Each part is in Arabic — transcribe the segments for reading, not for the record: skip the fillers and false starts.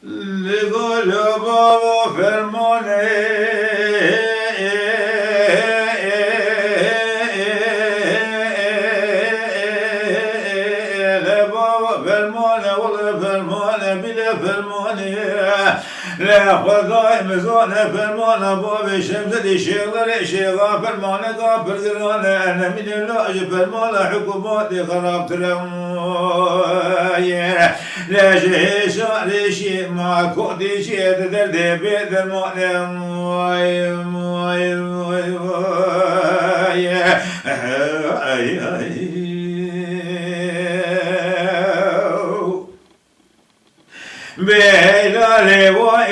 لقلب فرمانه لا خذاي مزون فرمان باب الشمس دي شغل شغا فرمان قابل قران انا من اللاج فرمان حكومات خراب ترماي لا شيء شاري شيء ما كودي شيء درد بيد المؤلم واي واي واي واي بلا لواء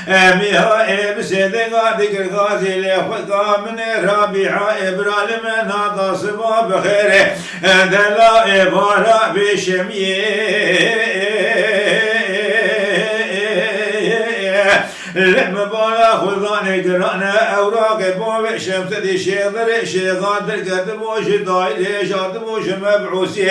أميها بسيدنا ذكر غازي لخذا من ربيعة إبراهيم ناقص بخير دلا إبارة بشمية لما بالا خذاني قرانا أوراق بوب شمس دي شيضر شيغاد القدم وش دايل شاد وش مبعوسي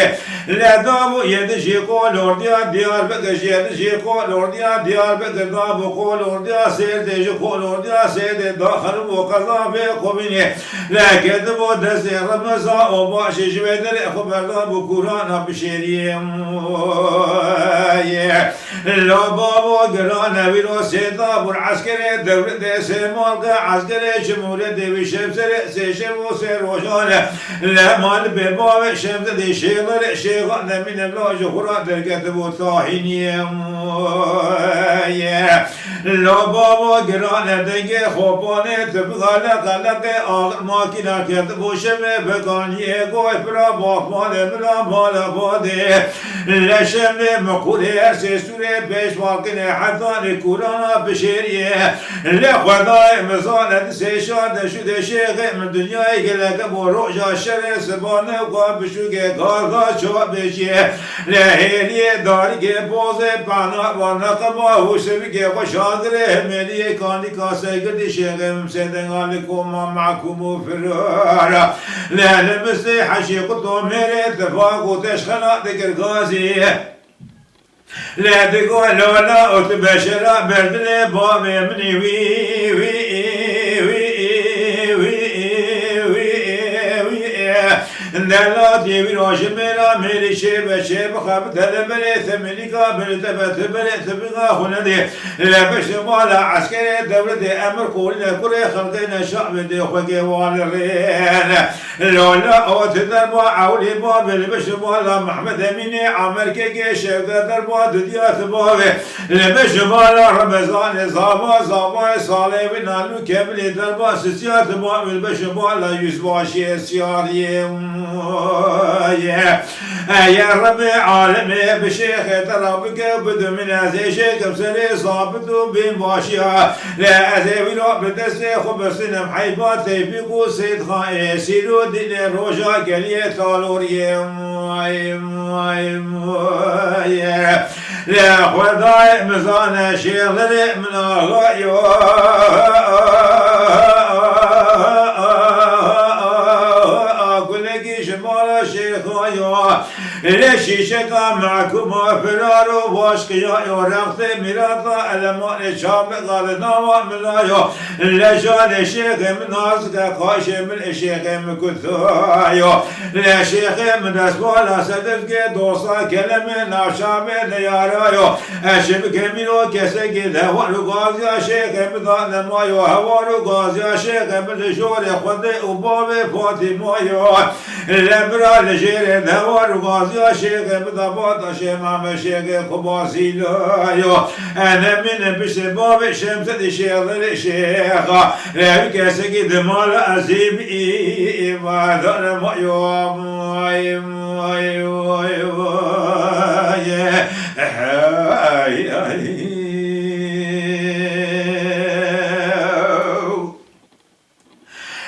لا دابو يدشي قول ورديا ديار بقش يدشي قول ورديا ديار بقش دابو قول ورديا سير ديش قول ورديا سير داخل وقضا بقبني لا كذبو دسي رمزا وباشي شويدر خبر دابو كورانا بشيريم لا بابو قرانا بيرو سيدابو العسكري دولة سيمالك عسكري جمهورية بشمس سيشم وسيروشان لا مال بباب شمس دي شيغر شيغان من الله جهرات الكتب الطاحيني لا بابا قرانا دنگي خوباني تبغى لك آغر ماكينا كتب شمي بقاني قوي برا باقمان بلا مالا بادي لا شمي مقولي ارسي سوري بيش واقني حثاني كورانا بشيريه لا خداي مزانة سيشان شد شيخ من دنيا يقلق بروجا شر سبانه وبشوكي غارغا شوبشي لا هيلي داري بوزه بانا ونقما وسبكي وشادره ملي كاني كاسيقد شيخ مسدن عليكم معكم فرارا لا لمسي حشيقتو ميري اتفاق وتشخنا ذكر غازي لا تقول لا أتبشر بردل بابي مني وي وي وي وي وي لا تبي روش ملا ملي شيب شيب خاب تلبلي ثمني قابل تبت بلي تبغى خندي لا بش مالا عسكري دولة أمر كل خلقنا شعب دي خوكي والرين لولا أوت دربا عولي بابل بش مالا محمد أميني عمر كي شيب دربا دنيا ثبابي لبش مالا رمضان زابا زابا صالح بنالو كبل دربا سياسة بابل بش مالا يسواشي سياري يا ربي عالمي بشيخ ترابك بدو من هذي شيخ بسري صابتو بين باشيا لا أزيبلو بدسي خبصنا محيبات تيبيقو سيد خائي سيرو دين روشا كليه تالوري لا خداي مزانا شيخ للي من أغايو ليش شكا معكم فرارو واشكيا يورقت ميراثا ألمان شام غالنا وملايو لجان الشيخ من نازك قاش من الشيخ من كثايو لا شيخ من اسوالا صدق دوسا كلمة ناشام نيارايو اشب كمينو كسك هوارو غازي شيخ من ظالمايو هوارو غازي شيخ من شور خدي وباب فاطمايو لبرا لجير هوارو غازي يا شيخ بدبات شمام شيخ خباسي لايو أنا من بشباب الشمس دي شيخ الشيخ لا كسك دمال أزيب ما ذر ما يوم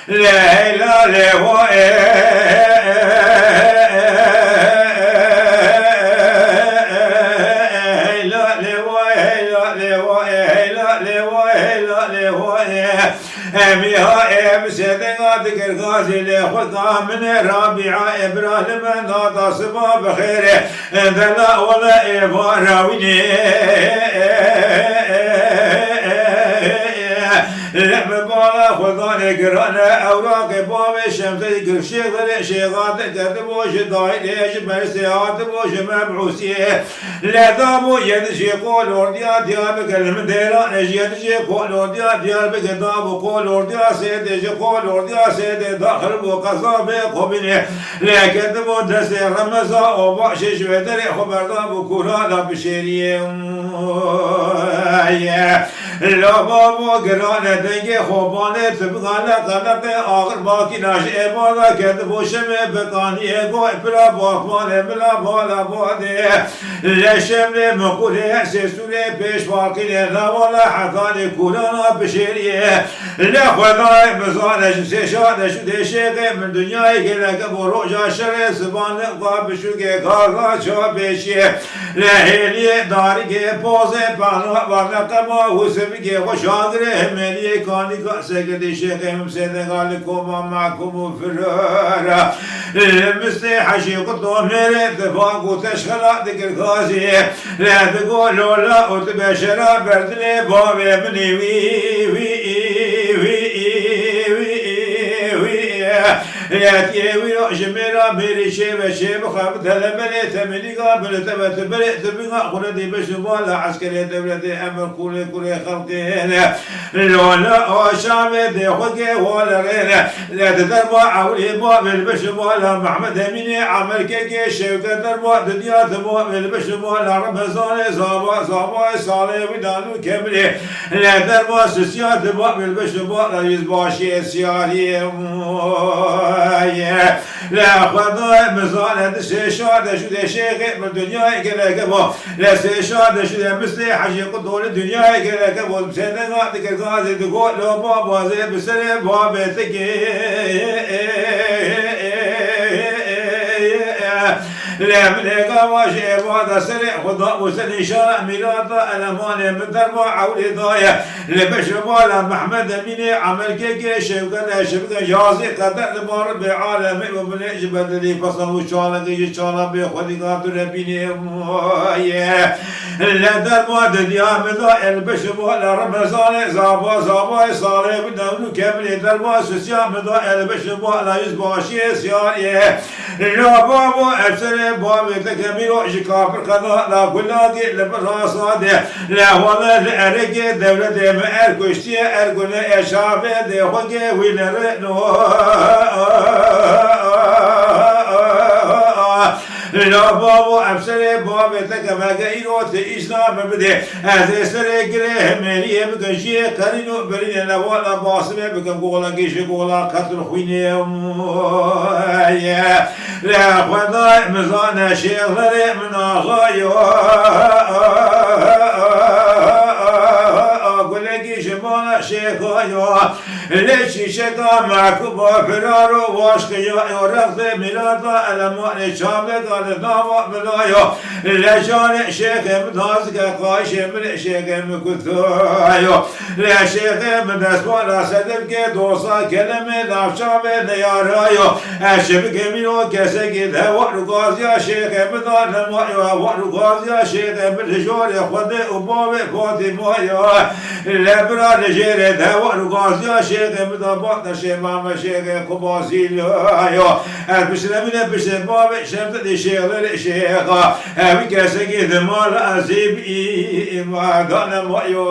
لا لا لا أميها إم سيدنا ذكر غازي لخلقا من رابعة إبراهيم ناطا صبا بخير ذلا ولا إيفا راويني لما بالا خذاني قرانا أوراق بامي شمسي قرشيق ذلك شيغات كتبوش دايليش مرسيات بوش مبعوسيه لا دابو يدشي قول ورديا ديابك المديران يدشي قول ورديا ديابك دابو قول ورديا سيدشي قول ورديا سيد داخل بو قصابي قبني لا كتبو دسي رمزا وبعشي شويدري خبر دابو كورانا بشيريه لا بابو قرانا دنگی خوبانه تبغاله قلق آخر باقی ناش ایمالا کد بوشم بکانیه گو اپلا باقمانه بلا بالا باده لشم مقوله سیسوله پیش باقیه نوالا حقانه کولانا بشیریه لخوضای مزانش سیشانش دیشیقه من دنیای گلک برو جاشر سبان قابشو که کارلا چا بیشیه لحیلی داری که پوزه پانا ورنقما حسب که خوشانگره همینیه کانی که سکتی شیخ همسیده غالکوما معکوم فرارا مثل حشیق دومیر اتفاق و تشخلا دکر خاصی لدگو لولا اتبشرا بردنی بابی منی وی ياتي ويرا جميرا ميري شيب خاب تلمني تمني قابل تبت بريت بنا خلدي بشمال عسكري دولتي امر كل خلقين لولا شام دي خوكي ولا غير لا تدربا عولي باب البشمال محمد اميني عمل كيكي شوكه دربا دنيا تبو البشمال رمضان صابا صالح ودانو كملي لا دربا سياسات باب البشمال يزباشي سياري لا خذوا مزانة الشيشات شو ذا شيخ من الدنيا كذا كبو لا الشيشات شو ذا مثل حشيق طول الدنيا كذا كبو بسنة قاعد كذا تقول لو بابا زي بسنة بابا تكي لا من إقامة شيء وهذا سريع خضاء وسني شارع ميلاطة الأمانة من دربا عولي ضايع لبشربالا محمد أميني عمل كيكي شبكة جازي قدر لبار بعالمي ومن إجبت لي فصل وشالك يشالا بخذي قاتل ربيني لا دربا دنيا مضاء البشربالا رمزاني زابا صالح ودولو كامل دربا سسيا مضاء البشربالا يزباشي سياري لا بابو أبسر بابي تكملوا شكافر قضاء لا كلاقي لبراساده لا والله لأرقي دولة ما أركشتي أرقنا إشافة دي خوكي وينرنو لا بابو أبسر بابي تكما إيرو تيشنا ببدي هذا سر جره مليه بكشي كارينو برين لوالا باسمه بكم قولا كيش قولا قتل خويني لا خدا مزانا شيخ من آغايو قولي شمانا شيخايو ليش شكا معكوبا فرارو واشكيو ورغض ميلادا ألمان شامل قال ناما ملايو لشان شيخ مدازك قايش من شيخ مكثايو لا شيخ من اسمانا سدبك دوسا كلمة نافشامي نيارايو أشبك منو كسكي دهوار غازيا شيخ مدان مايو وار غازيا شيخ بالجور خد وبابي فاطمايو لا برا نجير دهوار غازيا شيخ مدان شيخ ماما شيخ كباسيلو المسلمين بسم بابي شمت الشيخ للشيخ أبي كسكي ذمال أزيب ما دان مايو